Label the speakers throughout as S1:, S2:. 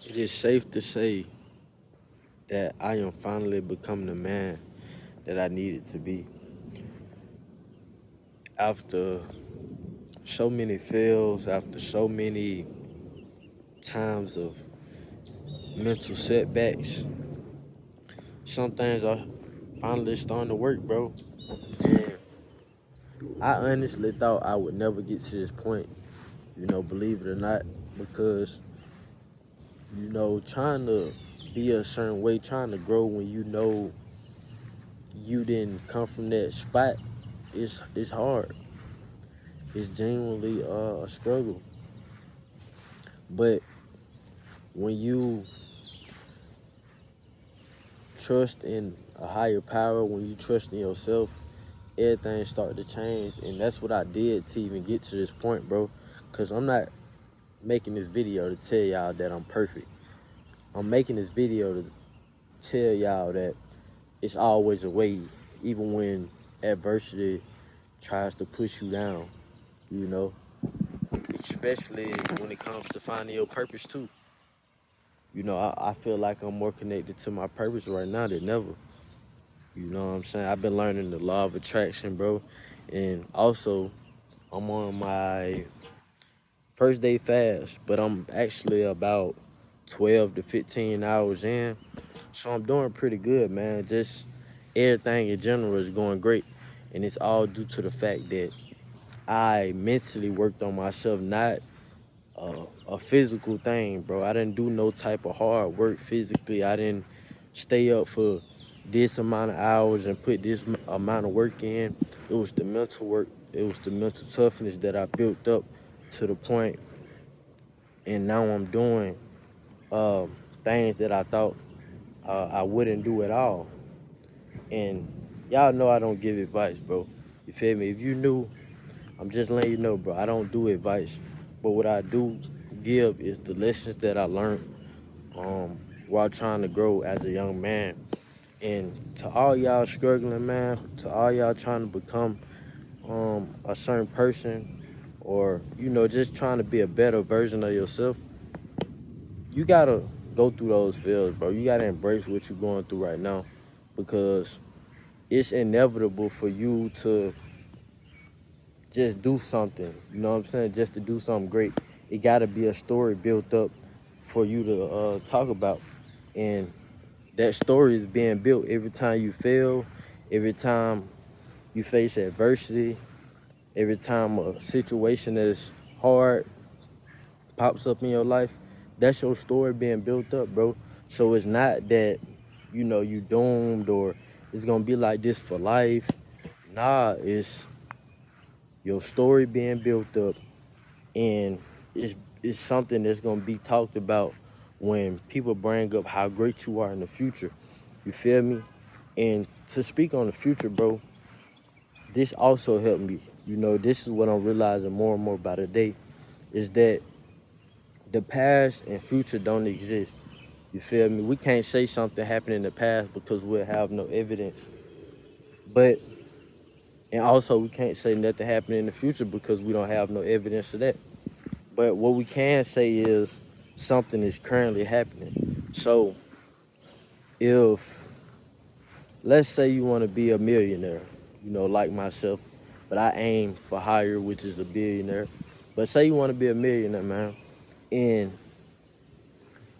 S1: It is safe to say that I am finally becoming the man that I needed to be. After so many fails, after so many times of mental setbacks, some things are finally starting to work, bro. And I honestly thought I would never get to this point, believe it or not, because, trying to be a certain way, trying to grow when you know you didn't come from that spot, it's hard. It's genuinely a struggle. But when you trust in a higher power, when you trust in yourself, everything start to change. And that's what I did to even get to this point, bro. Because I'm not making this video to tell y'all that I'm perfect. I'm making this video to tell y'all that it's always a way, even when adversity tries to push you down, you know, especially when it comes to finding your purpose too. I feel like I'm more connected to my purpose right now than ever. You know what I'm saying? I've been learning the law of attraction, bro. And also, I'm on my first day fast, but I'm actually about 12 to 15 hours in. So I'm doing pretty good, man. Just everything in general is going great. And it's all due to the fact that I mentally worked on myself, not a physical thing, bro. I didn't do no type of hard work physically. I didn't stay up for this amount of hours and put this amount of work in. It was the mental work. It was the mental toughness that I built up to the point, and now I'm doing things that I thought I wouldn't do at all. And y'all know I don't give advice, bro. You feel me? If you knew, I'm just letting you know, bro. I don't do advice, but what I do give is the lessons that I learned while trying to grow as a young man. And to all y'all struggling, man, to all y'all trying to become a certain person, or just trying to be a better version of yourself, you gotta go through those feels, bro. You gotta embrace what you're going through right now, because it's inevitable for you to just do something. You know what I'm saying? Just to do something great. It gotta be a story built up for you to talk about, and that story is being built every time you fail, every time you face adversity, every time a situation that is hard pops up in your life. That's your story being built up, bro. So it's not that you doomed, or it's gonna be like this for life. Nah, it's your story being built up, and it's something that's gonna be talked about when people bring up how great you are in the future. You feel me? And to speak on the future, bro, this also helped me. This is what I'm realizing more and more by the day, is that the past and future don't exist. You feel me? We can't say something happened in the past because we'll have no evidence. But, and also we can't say nothing happened in the future because we don't have no evidence of that. But what we can say is something is currently happening. So if, let's say you want to be a millionaire, like myself, but I aim for higher, which is a billionaire. But say you want to be a millionaire, man, and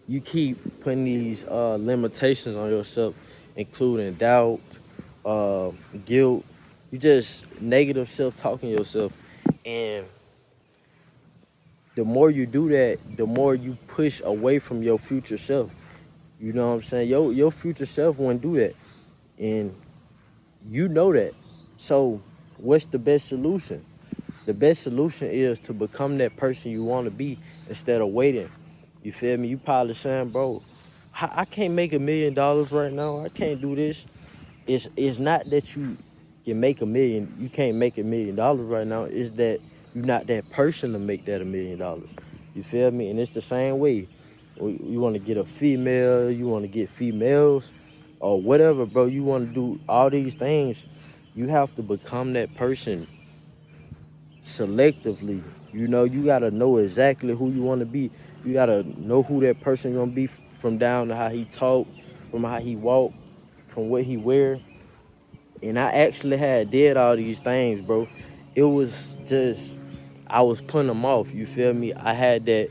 S1: you keep putting these limitations on yourself, including doubt, guilt. You just negative self-talking yourself, and the more you do that, the more you push away from your future self. You know what I'm saying? Your future self wouldn't do that, and you know that. So what's the best solution? The best solution is to become that person you want to be instead of waiting. You feel me? You probably saying, bro, I can't make $1 million right now. I can't do this. It's not that you can make you can't make $1 million right now. It's that you're not that person to make that $1 million. You feel me? And it's the same way. You want to get a female, you want to get females, or whatever, bro. You want to do all these things. You have to become that person selectively. You got to know exactly who you want to be You gotta know who that person gonna be from down to how he talk, from how he walk, from what he wear. And I actually had did all these things, bro. It was just I was putting them off. You feel me? I had that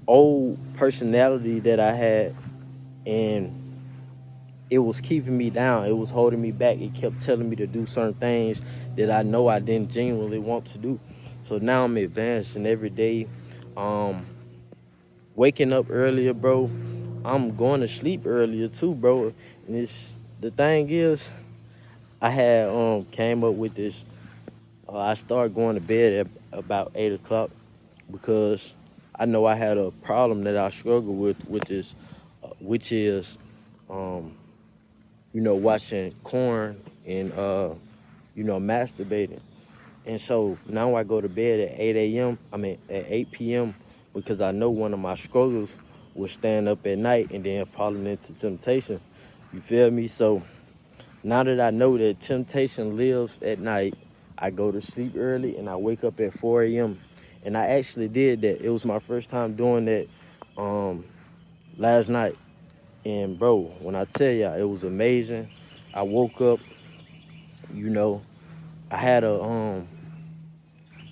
S1: old personality that I had, and it was keeping me down. It was holding me back. It kept telling me to do certain things that I know I didn't genuinely want to do. So now I'm advancing every day. Um, Waking up earlier, bro. I'm going to sleep earlier too, bro. And it's the thing is, I had came up with this. I started going to bed at about 8 o'clock because I know I had a problem that I struggle with this, which is watching corn and masturbating. And so now I go to bed at 8 a.m. I mean at 8 p.m. because I know one of my struggles was staying up at night and then falling into temptation. You feel me? So now that I know that temptation lives at night, I go to sleep early and I wake up at 4 a.m. And I actually did that. It was my first time doing that last night. And bro, when I tell y'all, it was amazing. I woke up, I had a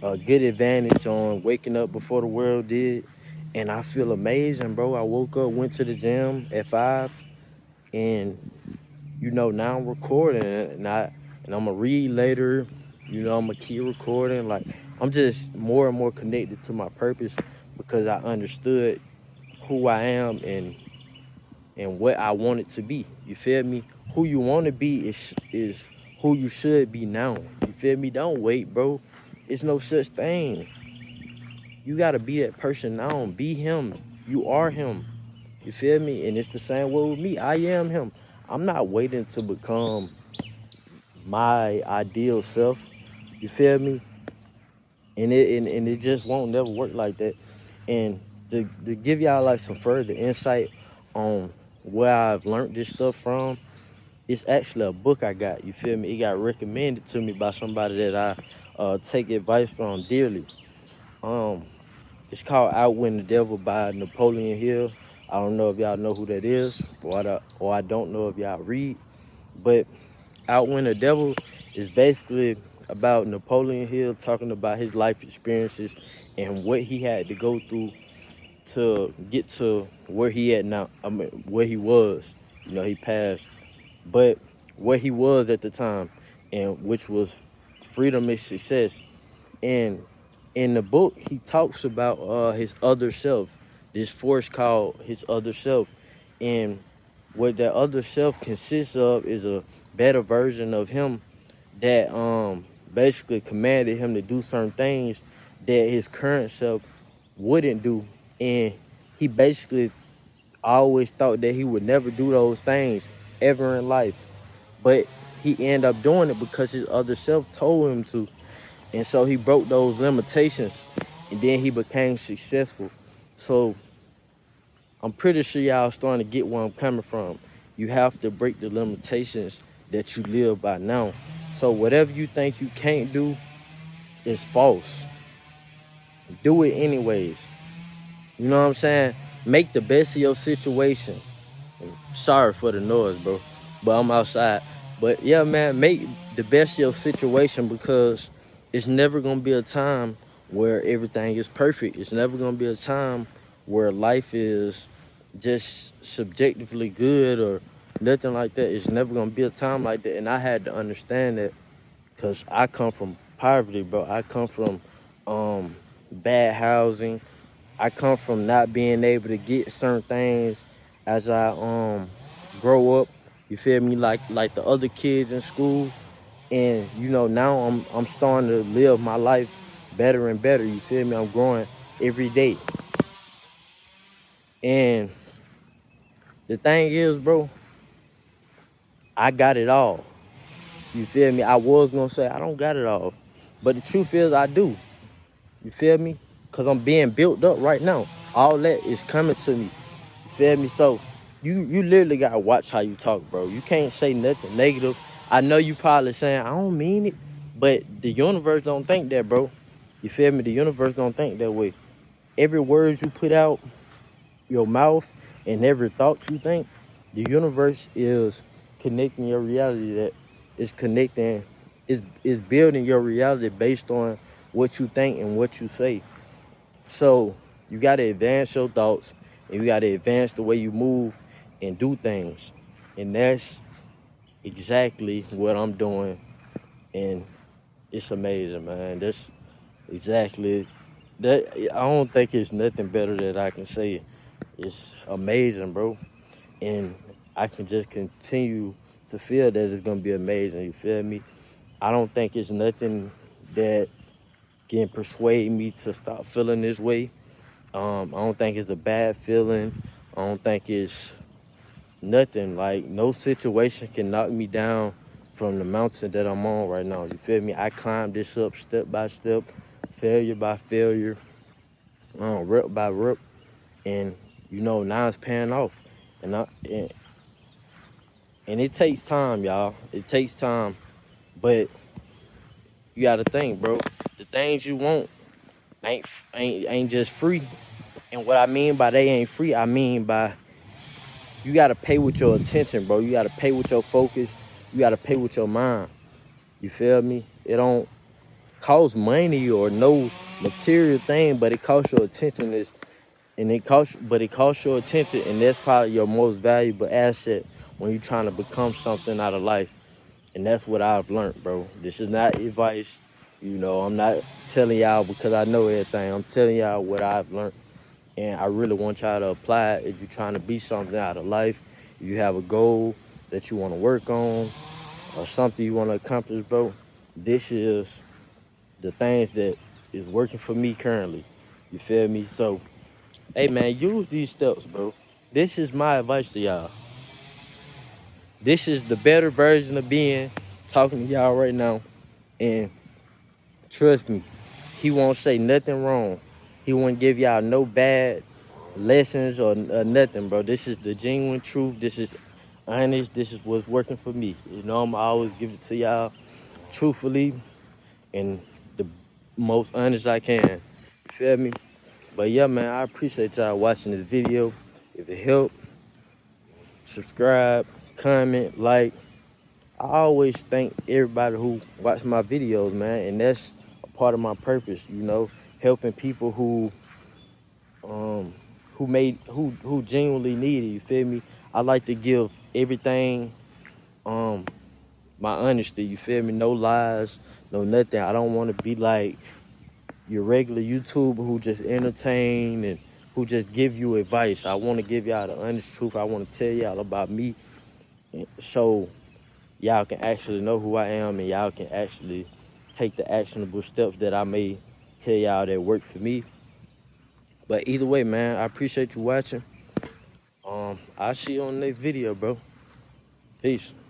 S1: good advantage on waking up before the world did. And I feel amazing, bro. I woke up, went to the gym at 5, and now I'm recording, and I'm gonna read later. I'm gonna keep recording. Like, I'm just more and more connected to my purpose because I understood who I am and what I want it to be. You feel me? Who you want to be is who you should be now. You feel me? Don't wait, bro. It's no such thing. You gotta be that person now. Be him. You are him. You feel me? And it's the same way with me. I am him. I'm not waiting to become my ideal self. You feel me? And it just won't never work like that. And to give y'all like some further insight on where I've learned this stuff from, it's actually a book I got. You feel me? It got recommended to me by somebody that I take advice from dearly. It's called Outwin the Devil by Napoleon Hill. I don't know if y'all know who that is, or I don't know if y'all read, but Outwin the Devil is basically about Napoleon Hill talking about his life experiences and what he had to go through to get to where he at now. I mean, where he was. He passed, but where he was at the time, and which was freedom and success. And in the book, he talks about his other self, this force called his other self. And what that other self consists of is a better version of him that basically commanded him to do certain things that his current self wouldn't do. And he basically always thought that he would never do those things ever in life. But he ended up doing it because his other self told him to. And so he broke those limitations, and then he became successful. So I'm pretty sure y'all starting to get where I'm coming from. You have to break the limitations that you live by now. So whatever you think you can't do is false. Do it anyways. You know what I'm saying? Make the best of your situation. Sorry for the noise, bro, but I'm outside. But yeah, man, make the best of your situation because it's never gonna be a time where everything is perfect. It's never gonna be a time where life is just subjectively good or nothing like that. It's never gonna be a time like that. And I had to understand that because I come from poverty, bro. I come from bad housing. I come from not being able to get certain things as I grow up. You feel me? Like the other kids in school. And now I'm starting to live my life better and better. You feel me? I'm growing every day. And the thing is, bro, I got it all. You feel me? I was gonna say I don't got it all, but the truth is I do. You feel me? Because I'm being built up right now. All that is coming to me. You feel me? So you literally gotta watch how you talk, bro. You can't say nothing negative. I know you probably saying, I don't mean it, but the universe don't think that, bro. You feel me? The universe don't think that way. every word you put out your mouth and every thought you think, the universe is connecting your reality. That is connecting, is building your reality based on what you think and what you say. So you got to advance your thoughts, and you got to advance the way you move and do things. And that's exactly what I'm doing. And it's amazing, man. That's exactly that. I don't think it's nothing better that I can say. It's amazing, bro. And I can just continue to feel that it's gonna be amazing. You feel me? I don't think it's nothing that can persuade me to stop feeling this way. I don't think it's a bad feeling. I don't think it's nothing. Like, no situation can knock me down from the mountain that I'm on right now. You feel me? I climbed this up step by step, failure by failure, rep by rep, and now it's paying off. And it takes time, y'all. It takes time, but you gotta think, bro. The things you want ain't just free. And what I mean by they ain't free, I mean by you gotta pay with your attention, bro. You gotta pay with your focus. You gotta pay with your mind. You feel me? It don't cost money or no material thing, but it costs your attention. It costs your attention, and that's probably your most valuable asset when you're trying to become something out of life. And that's what I've learned, bro. This is not advice. I'm not telling y'all because I know everything. I'm telling y'all what I've learned. And I really want y'all to apply it if you're trying to be something out of life. If you have a goal that you want to work on or something you want to accomplish, bro. This is the things that is working for me currently. You feel me? So, hey, man, use these steps, bro. This is my advice to y'all. This is the better version of being talking to y'all right now. And trust me, he won't say nothing wrong. He won't give y'all no bad lessons or nothing, bro. This is the genuine truth. This is honest. This is what's working for me. I'm always give it to y'all truthfully and the most honest I can. You feel me? But yeah, man, I appreciate y'all watching this video. If it helped, subscribe, comment, like. I always thank everybody who watch my videos, man, and that's a part of my purpose, helping people who genuinely need it. You feel me? I like to give everything my honesty. You feel me? No lies, no nothing. I don't want to be like your regular YouTuber who just entertain and who just give you advice. I want to give y'all the honest truth. I want to tell y'all about me, so y'all can actually know who I am, and y'all can actually take the actionable steps that I may tell y'all that work for me. But either way, man, I appreciate you watching. I'll see you on the next video, bro. Peace.